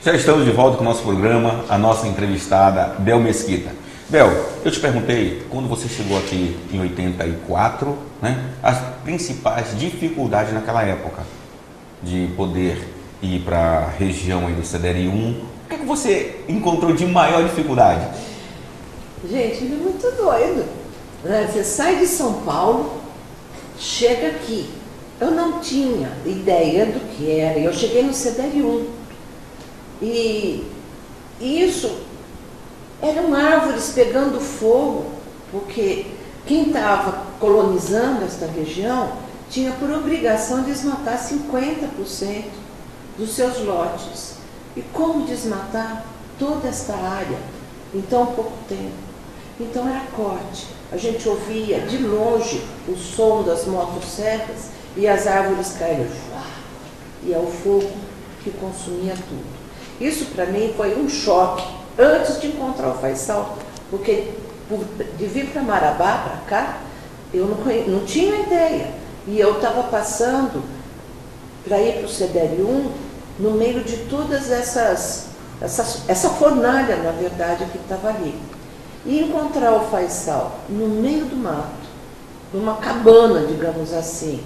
Já estamos de volta com o nosso programa, a nossa entrevistada, Bel Mesquita. Bel, eu te perguntei, quando você chegou aqui em 84, né, as principais dificuldades naquela época de poder ir para a região aí do CDR1. O que você encontrou de maior dificuldade? Gente, ele é muito doido, né? Você sai de São Paulo, chega aqui. Eu não tinha ideia do que era. Eu cheguei no CDR1. E isso eram árvores pegando fogo, porque quem estava colonizando esta região tinha por obrigação desmatar 50% dos seus lotes. E como desmatar toda esta área em tão pouco tempo? Então era corte. A gente ouvia de longe o som das motosserras e as árvores caíam. E é o fogo que consumia tudo. Isso para mim foi um choque antes de encontrar o Faisal, porque de vir para Marabá, para cá, eu não tinha ideia. E eu estava passando para ir para o CDR1 no meio de todas essa fornalha, na verdade, que estava ali. E encontrar o Faisal no meio do mato, numa cabana, digamos assim,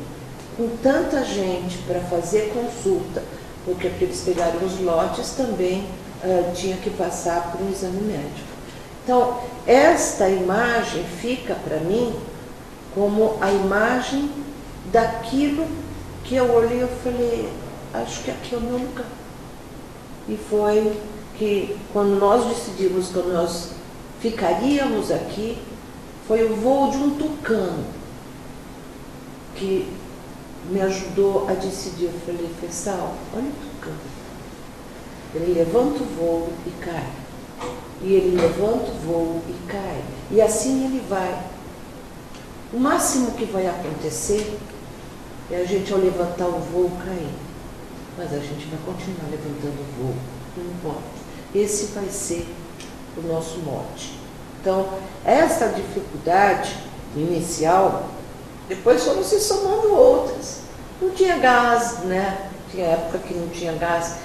com tanta gente para fazer consulta, porque para eles pegarem os lotes também tinha que passar por um exame médico. Então, esta imagem fica para mim como a imagem daquilo que eu olhei e falei, acho que aqui é o meu lugar. E foi que quando nós decidimos que nós ficaríamos aqui, foi o voo de um tucano que me ajudou a decidir. Eu falei, Faisal, olha o tucano. Ele levanta o voo e cai. E ele levanta o voo e cai. E assim ele vai. O máximo que vai acontecer é a gente, ao levantar o voo, cair. Mas a gente vai continuar levantando o voo. Não importa. Esse vai ser o nosso mote. Então, essa dificuldade inicial, depois foram se somando outras. Não tinha gás, né? Tinha época que não tinha gás.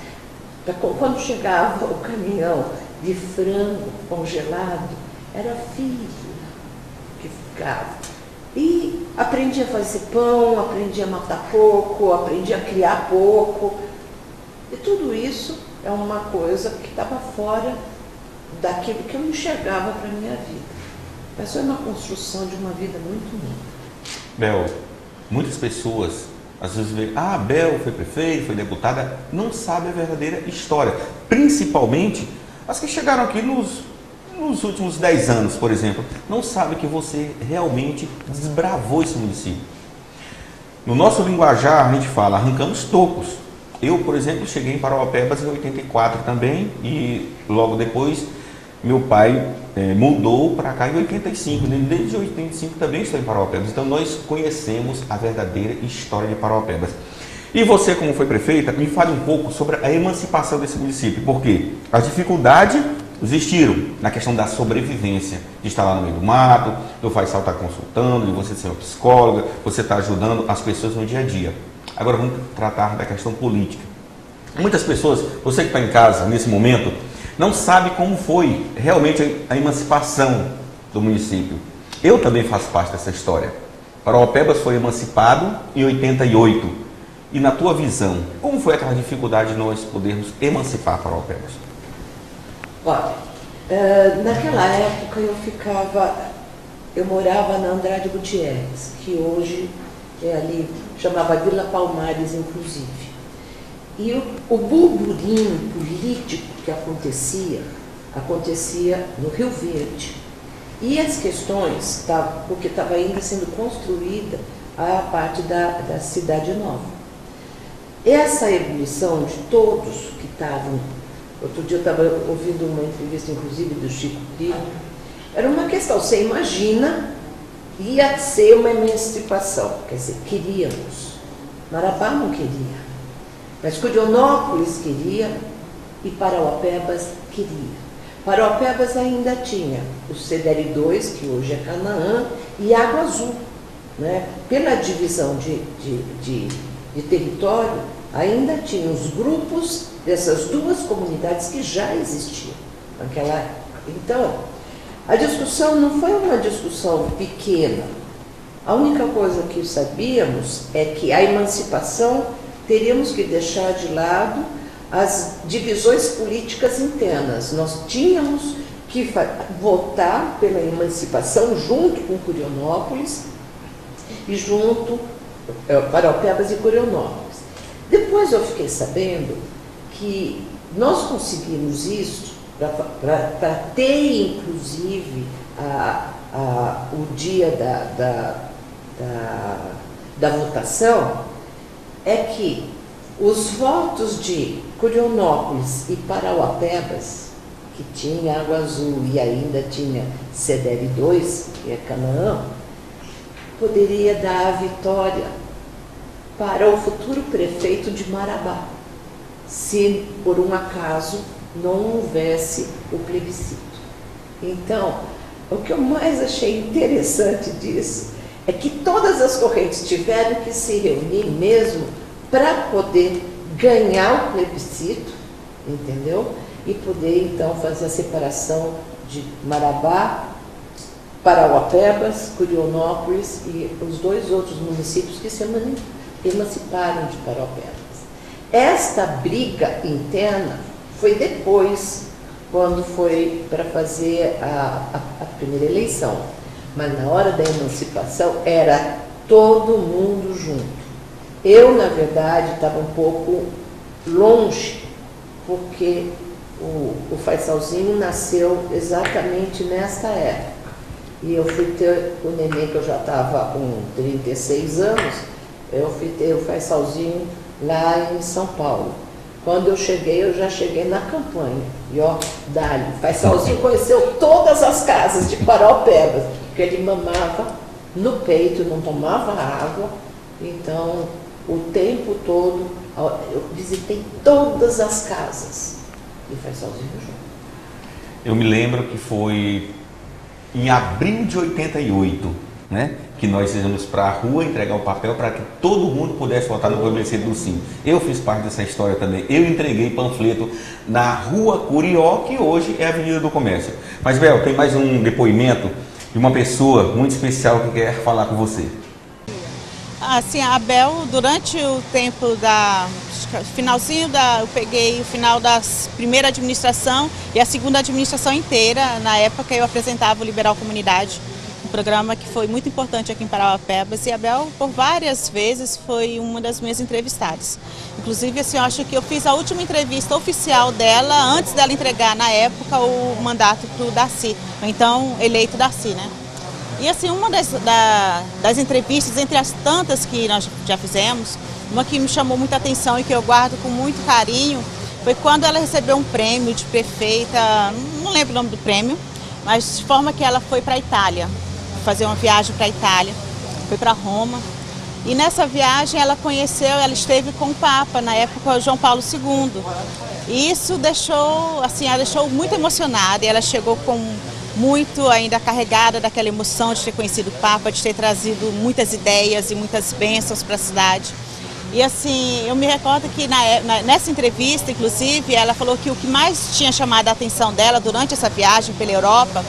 Quando chegava o caminhão de frango congelado, era filho que ficava. E aprendi a fazer pão, aprendi a matar pouco, aprendi a criar pouco. E tudo isso é uma coisa que estava fora daquilo que eu enxergava para a minha vida. Mas foi uma construção de uma vida muito linda. Bel, muitas pessoas às vezes veem, Bel foi prefeita, foi deputada, não sabe a verdadeira história. Principalmente as que chegaram aqui nos últimos 10 anos, por exemplo, não sabe que você realmente desbravou esse município. No nosso linguajar, a gente fala, arrancamos tocos. Eu, por exemplo, cheguei em Parauapebas em 84 também, e logo depois meu pai mudou para cá em 85. Desde 85 também estou em Parauapebas. Então nós conhecemos a verdadeira história de Parauapebas. E você, como foi prefeita, me fale um pouco sobre a emancipação desse município, porque as dificuldades existiram na questão da sobrevivência, de estar lá no meio do mato, do Faisal estar consultando, de você ser uma psicóloga, você estar ajudando as pessoas no dia a dia. Agora vamos tratar da questão política. Muitas pessoas, você que está em casa nesse momento, não sabe como foi realmente a emancipação do município. Eu também faço parte dessa história. Parauapebas foi emancipado em 88. E na tua visão, como foi aquela dificuldade de nós podermos emancipar Parauapebas? Olha, naquela época eu morava na Andrade Gutierrez, que hoje é ali, chamava Vila Palmares, inclusive. E o burburinho político que acontecia no Rio Verde. E as questões, porque estava ainda sendo construída a parte da Cidade Nova. Essa ebulição de todos que estavam, outro dia eu estava ouvindo uma entrevista, inclusive, do Chico Grilo, era uma questão, você imagina, ia ser uma emancipação, quer dizer, queríamos. Marabá não queria. Mas Curionópolis queria e Parauapebas queria. Parauapebas ainda tinha o CDR2, que hoje é Canaã, e Água Azul. Né? Pela divisão de território, ainda tinha os grupos dessas duas comunidades que já existiam naquela época. Então, a discussão não foi uma discussão pequena. A única coisa que sabíamos é que a emancipação teríamos que deixar de lado as divisões políticas internas. Nós tínhamos que votar pela emancipação junto com Curionópolis e junto Paraupebas e Curionópolis. Depois eu fiquei sabendo que nós conseguimos isso para ter, inclusive, o dia da votação, é que os votos de Curionópolis e Parauapebas, que tinha Água Azul e ainda tinha CDL 2, que é Canaã, poderia dar a vitória para o futuro prefeito de Marabá, se por um acaso não houvesse o plebiscito. Então, o que eu mais achei interessante disso é que todas as correntes tiveram que se reunir mesmo para poder ganhar o plebiscito, entendeu? E poder então fazer a separação de Marabá, Parauapebas, Curionópolis e os dois outros municípios que se emanciparam de Parauapebas. Esta briga interna foi depois, quando foi para fazer a primeira eleição. Mas na hora da emancipação era todo mundo junto. Eu, na verdade, estava um pouco longe, porque o Faisalzinho nasceu exatamente nesta época. E eu fui ter o neném, que eu já estava com 36 anos, eu fui ter o Faisalzinho lá em São Paulo. Quando eu cheguei, eu já cheguei na campanha. E ó, dali, o Faisalzinho conheceu todas as casas de Paraupebas, porque ele mamava no peito, não tomava água. Então, o tempo todo, eu visitei todas as casas. E o Faisalzinho junto. Eu me lembro que foi em abril de 88, né, que nós íamos para a rua entregar o papel para que todo mundo pudesse votar no plebiscito do sim. Eu fiz parte dessa história também. Eu entreguei panfleto na Rua Curió, que hoje é a Avenida do Comércio. Mas, Bel, tem mais um depoimento de uma pessoa muito especial que quer falar com você. Assim, a Bel, durante o tempo eu peguei o final da primeira administração e a segunda administração inteira. Na época eu apresentava o Liberal Comunidade, um programa que foi muito importante aqui em Parauapebas, e a Bel, por várias vezes, foi uma das minhas entrevistadas. Inclusive, assim, eu acho que eu fiz a última entrevista oficial dela antes dela entregar, na época, o mandato para o Darcy, então eleito Darcy, né? E assim, uma das entrevistas, entre as tantas que nós já fizemos, uma que me chamou muita atenção e que eu guardo com muito carinho, foi quando ela recebeu um prêmio de prefeita, não lembro o nome do prêmio, mas de forma que ela foi para a Itália, fazer uma viagem para a Itália, foi para Roma. E nessa viagem ela esteve com o Papa, na época João Paulo II. E isso a deixou muito emocionada, e ela chegou muito ainda carregada daquela emoção de ter conhecido o Papa, de ter trazido muitas ideias e muitas bênçãos para a cidade. E assim, eu me recordo que nessa entrevista, inclusive, ela falou que o que mais tinha chamado a atenção dela durante essa viagem pela Europa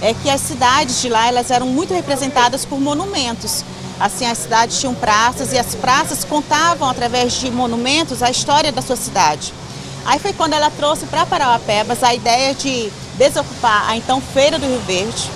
é que as cidades de lá, elas eram muito representadas por monumentos. Assim, as cidades tinham praças e as praças contavam, através de monumentos, a história da sua cidade. Aí foi quando ela trouxe para Parauapebas a ideia de desocupar a então Feira do Rio Verde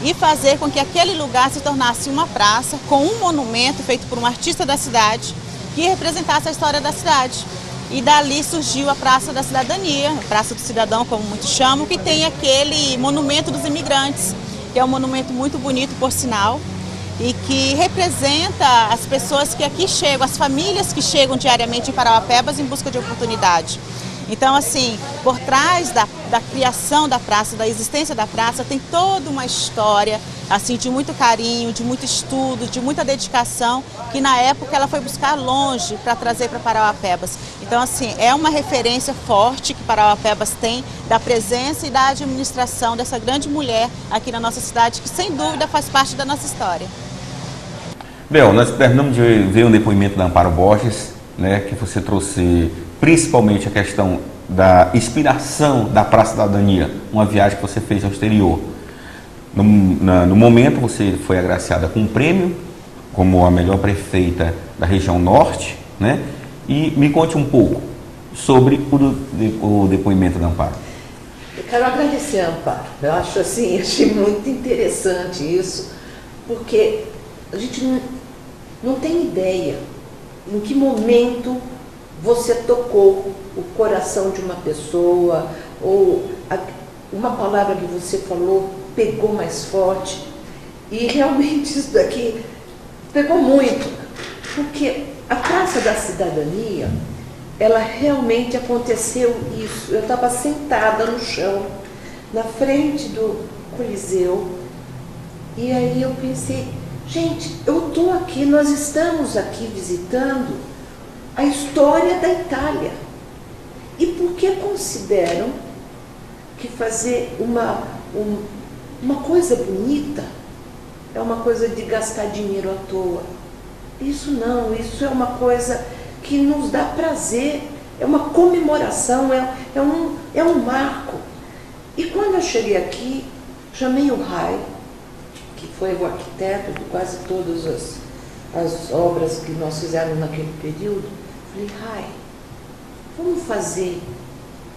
e fazer com que aquele lugar se tornasse uma praça com um monumento feito por um artista da cidade que representasse a história da cidade. E dali surgiu a Praça da Cidadania, a Praça do Cidadão, como muitos chamam, que tem aquele monumento dos imigrantes, que é um monumento muito bonito, por sinal, e que representa as pessoas que aqui chegam, as famílias que chegam diariamente em Parauapebas em busca de oportunidade. Então, assim, por trás da criação da praça, da existência da praça, tem toda uma história, assim, de muito carinho, de muito estudo, de muita dedicação, que na época ela foi buscar longe para trazer para Parauapebas. Então, assim, é uma referência forte que Parauapebas tem da presença e da administração dessa grande mulher aqui na nossa cidade, que sem dúvida faz parte da nossa história. Bel, nós terminamos de ver um depoimento da Amparo Borges, né, que você trouxe principalmente a questão da inspiração da Praça da Cidadania, uma viagem que você fez ao exterior. No momento você foi agraciada com um prêmio como a melhor prefeita da região norte, né? E me conte um pouco sobre o depoimento da Amparo. Eu quero agradecer a Amparo. Eu acho assim, achei muito interessante isso, porque a gente não tem ideia em que momento você tocou o coração de uma pessoa, ou uma palavra que você falou pegou mais forte. E realmente isso daqui pegou muito, porque a Praça da Cidadania, ela realmente aconteceu isso. Eu estava sentada no chão, na frente do Coliseu, e aí eu pensei, gente, eu estou aqui, nós estamos aqui visitando a história da Itália. E por que consideram que fazer uma coisa bonita é uma coisa de gastar dinheiro à toa? Isso não, isso é uma coisa que nos dá prazer, é uma comemoração, é um marco. E quando eu cheguei aqui, chamei o Rai, que foi o arquiteto de quase todas as obras que nós fizemos naquele período. Falei, Rai, vamos fazer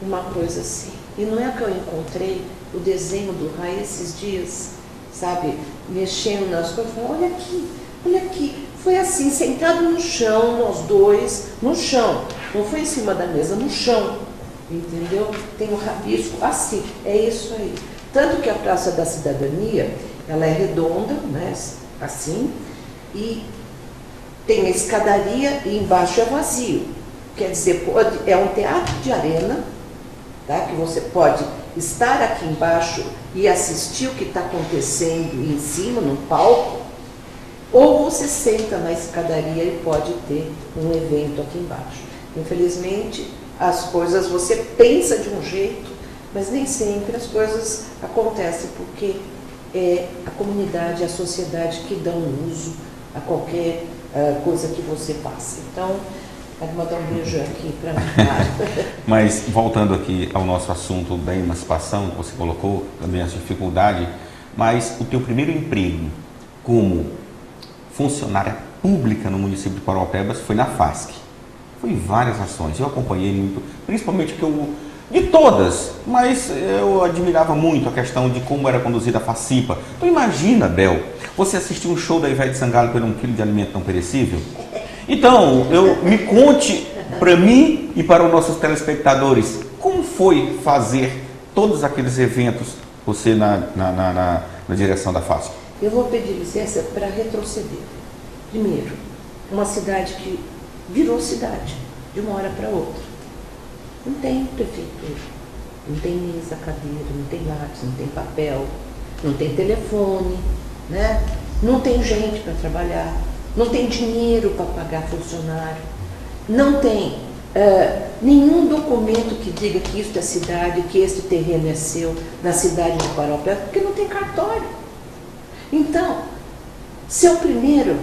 uma coisa assim. E não é que eu encontrei o desenho do Rai esses dias, sabe, mexendo nas coisas, falei, olha aqui. Foi assim, sentado no chão, nós dois, no chão. Não foi em cima da mesa, no chão. Entendeu? Tem um rabisco assim, é isso aí. Tanto que a Praça da Cidadania, ela é redonda, né, assim, e tem a escadaria e embaixo é vazio. Quer dizer, é um teatro de arena, tá, que você pode estar aqui embaixo e assistir o que está acontecendo em cima, no palco, ou você senta na escadaria e pode ter um evento aqui embaixo. Infelizmente, as coisas você pensa de um jeito, mas nem sempre as coisas acontecem, porque é a comunidade, a sociedade que dão uso a qualquer coisa que você faça. Então, quero mandar um beijo aqui para mim. Mas, voltando aqui ao nosso assunto da emancipação, que você colocou, também as dificuldades, mas o teu primeiro emprego como funcionária pública no município de Paraupebas foi na FASC. Foi em várias ações, eu acompanhei muito, principalmente de todas, mas eu admirava muito a questão de como era conduzida a FACIPA. Então imagina, Bel, você assistiu um show da Ivete Sangalo por 1 quilo de alimento não perecível? Então, me conte para mim e para os nossos telespectadores, como foi fazer todos aqueles eventos, você na direção da FASC? Eu vou pedir licença para retroceder. Primeiro, uma cidade que virou cidade, de uma hora para outra. Não tem prefeitura, não tem mesa, cadeira, não tem lápis, não tem papel, não tem telefone, né? Não tem gente para trabalhar, não tem dinheiro para pagar funcionário, não tem nenhum documento que diga que isso é cidade, que este terreno é seu, na cidade de Paraupebas, porque não tem cartório. Então, seu primeiro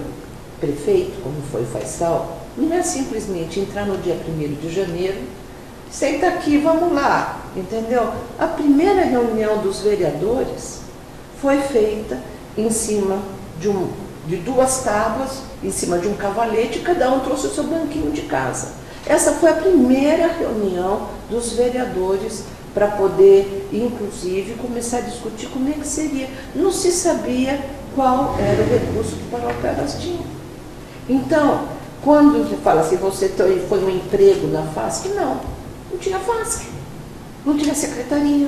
prefeito, como foi o Faisal, não é simplesmente entrar no dia 1º de janeiro, senta aqui, vamos lá, entendeu? A primeira reunião dos vereadores foi feita em cima de 2 tábuas, em cima de um cavalete, e cada um trouxe o seu banquinho de casa. Essa foi a primeira reunião dos vereadores para poder, inclusive, começar a discutir como é que seria. Não se sabia qual era o recurso que Paraupebas tinha. Então, quando você fala assim, você foi um emprego na FASC, não tinha FASC, não tinha secretaria,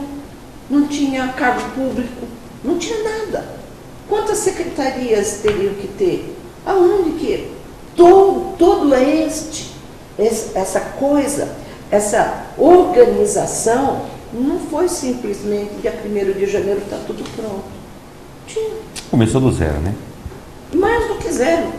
não tinha cargo público, não tinha nada. Quantas secretarias teriam que ter? Aonde que todo essa coisa, essa organização, não foi simplesmente dia 1º de janeiro está tudo pronto. Tinha. Começou do zero, né? Mais do que zero,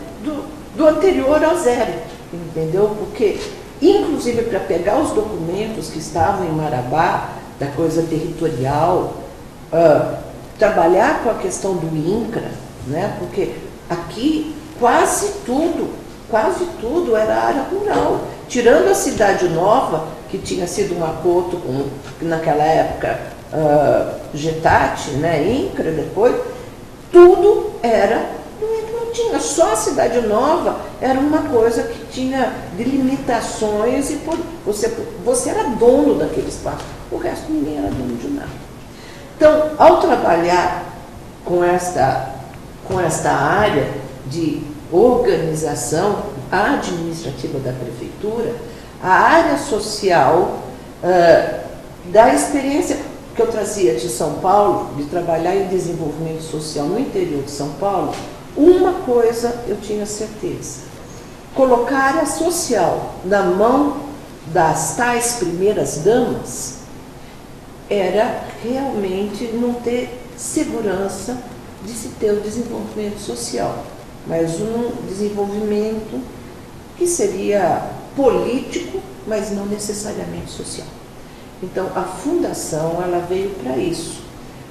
do anterior ao zero, entendeu? Porque, inclusive, para pegar os documentos que estavam em Marabá, da coisa territorial, trabalhar com a questão do INCRA, né? Porque aqui quase tudo quase tudo era área rural. Tirando a Cidade Nova, que tinha sido um acordo com, naquela época, Getati, né, INCRA depois, tudo era, não tinha, só a Cidade Nova era uma coisa que tinha delimitações e você era dono daquele espaço, o resto ninguém era dono de nada. Então, ao trabalhar com esta área de organização administrativa da prefeitura, a área social, da experiência que eu trazia de São Paulo, de trabalhar em desenvolvimento social no interior de São Paulo, uma coisa eu tinha certeza: colocar a área social na mão das tais primeiras damas era realmente não ter segurança de se ter o desenvolvimento social, mas um desenvolvimento que seria político, mas não necessariamente social. Então, a fundação, ela veio para isso,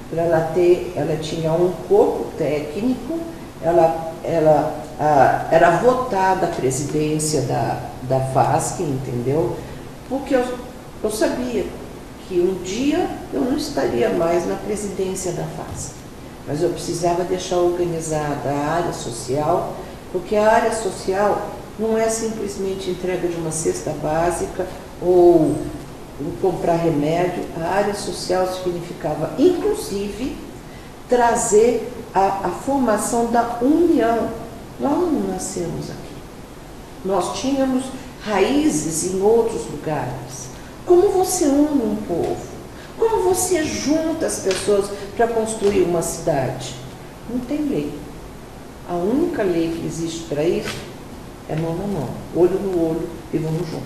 para ela tinha um corpo técnico, ela era votada a presidência da FASC, entendeu? Porque eu sabia que um dia eu não estaria mais na presidência da FASC, mas eu precisava deixar organizada a área social, porque a área social não é simplesmente entrega de uma cesta básica ou comprar remédio. A área social significava, inclusive, trazer a formação da união. Nós não nascemos aqui. Nós tínhamos raízes em outros lugares. Como você une um povo? Como você junta as pessoas para construir uma cidade? Não tem lei. A única lei que existe para isso é mão na mão, olho no olho e vamos junto.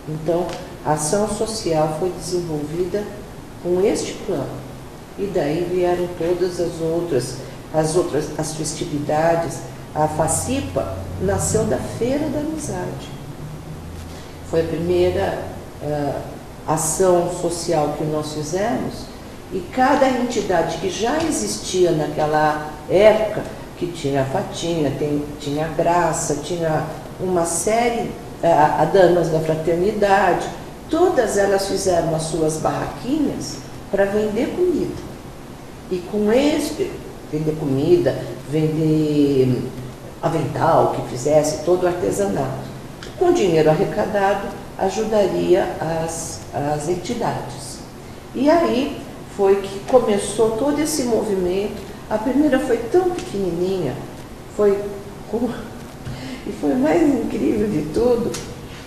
Então, a ação social foi desenvolvida com este plano. E daí vieram todas as festividades. A FACIPA nasceu da Feira da Amizade. Foi a primeira ação social que nós fizemos, e cada entidade que já existia naquela época, que tinha a Fatinha, tinha a Graça, tinha uma série, a Damas da Fraternidade, todas elas fizeram as suas barraquinhas para vender comida. E com vender comida, vender avental, que fizesse todo o artesanato. Com dinheiro arrecadado, ajudaria as entidades. E aí foi que começou todo esse movimento. A primeira foi tão pequenininha, e foi o mais incrível de tudo,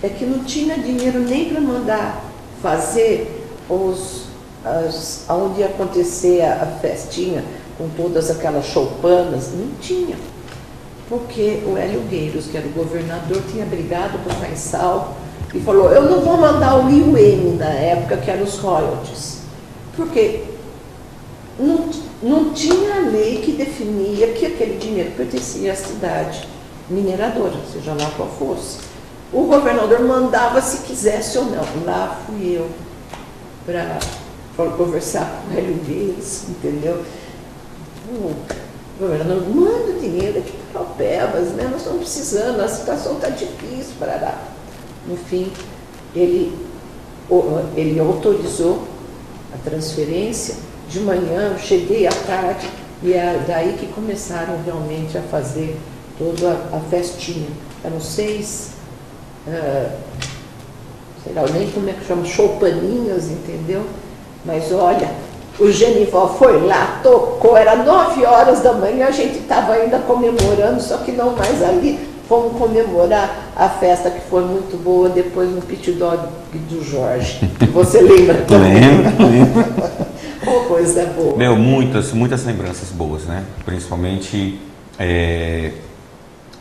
é que não tinha dinheiro nem para mandar fazer onde ia acontecer a festinha, com todas aquelas choupanas, não tinha. Porque o Hélio Gueiros, que era o governador, tinha brigado com o Faisal e falou: eu não vou mandar o IUM na época, que eram os royalties, porque não tinha lei que definia que aquele dinheiro pertencia à cidade mineradora, seja lá qual fosse. O governador mandava se quisesse ou não. Lá fui eu para conversar com o Hélio Gueiros, entendeu? O governador manda o dinheiro aqui para Alpebas, né? Nós estamos precisando, a situação está difícil, parará. No fim, ele autorizou a transferência. De manhã, eu cheguei à tarde, e é daí que começaram realmente a fazer toda a festinha. Eram 6, sei lá, nem como é que chama, choupaninhas, entendeu? Mas olha, o Genival foi lá, tocou, era 9 horas da manhã, a gente estava ainda comemorando, só que não mais ali. Fomos comemorar a festa, que foi muito boa, depois no pit dog do Jorge. Você lembra também? Lembro. Uma coisa boa. Meu, muitas lembranças boas, né? Principalmente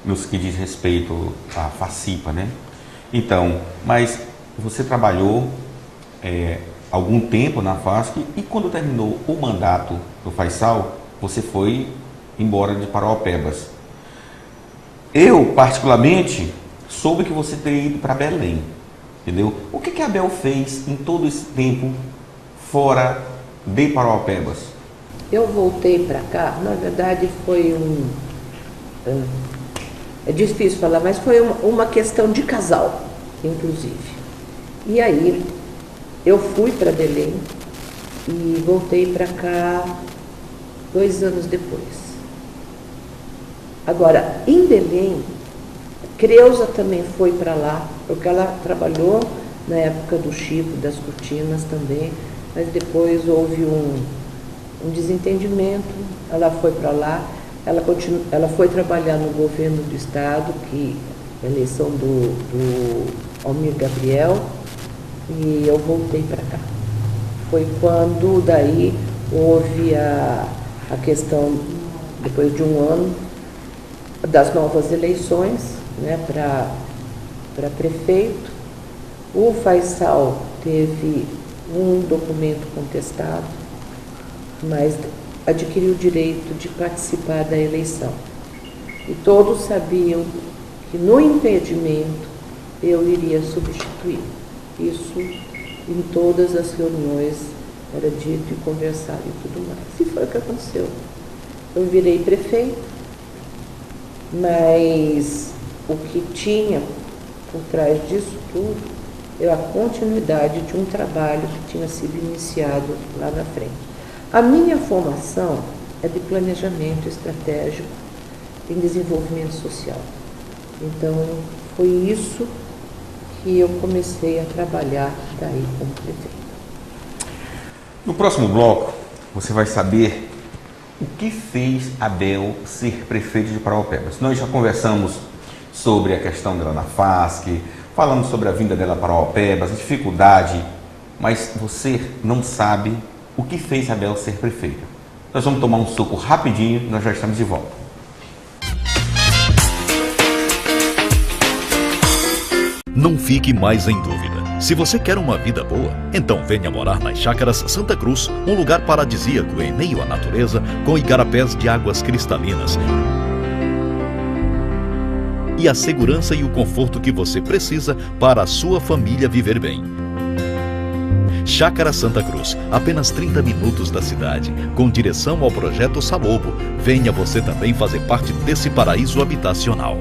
nos que diz respeito à FACIPA, né? Então, mas você trabalhou algum tempo na FASC, e quando terminou o mandato do Faisal, você foi embora de Parauapebas. Eu, particularmente, soube que você teria ido para Belém, entendeu? O que a Abel fez em todo esse tempo fora de Parauapebas? Eu voltei para cá, na verdade foi É difícil falar, mas foi uma questão de casal, inclusive. E aí, eu fui para Belém e voltei para cá 2 anos depois. Agora, em Belém, Creuza também foi para lá, porque ela trabalhou na época do Chico, das cortinas também, mas depois houve um desentendimento, ela foi para lá, ela foi trabalhar no governo do estado, que a eleição do Almir Gabriel, e eu voltei para cá. Foi quando daí houve a questão, depois de um ano, das novas eleições, né, para prefeito. O Faisal teve um documento contestado, mas adquiriu o direito de participar da eleição. E todos sabiam que no impedimento eu iria substituir. Isso em todas as reuniões era dito e conversado e tudo mais. E foi o que aconteceu. Eu virei prefeito, mas o que tinha por trás disso tudo é a continuidade de um trabalho que tinha sido iniciado lá na frente. A minha formação é de planejamento estratégico em desenvolvimento social. Então, foi isso que eu comecei a trabalhar daí como prefeito. No próximo bloco, você vai saber o que fez Abel ser prefeito de Parauapebas. Nós já conversamos sobre a questão dela na FASC, falamos sobre a vinda dela para Parauapebas, a dificuldade, mas você não sabe o que fez Abel ser prefeita. Nós vamos tomar um suco rapidinho, nós já estamos de volta. Não fique mais em dúvida. Se você quer uma vida boa, então venha morar nas Chácaras Santa Cruz, um lugar paradisíaco em meio à natureza, com igarapés de águas cristalinas e a segurança e o conforto que você precisa para a sua família viver bem. Chácara Santa Cruz, apenas 30 minutos da cidade, com direção ao projeto Salobo. Venha você também fazer parte desse paraíso habitacional.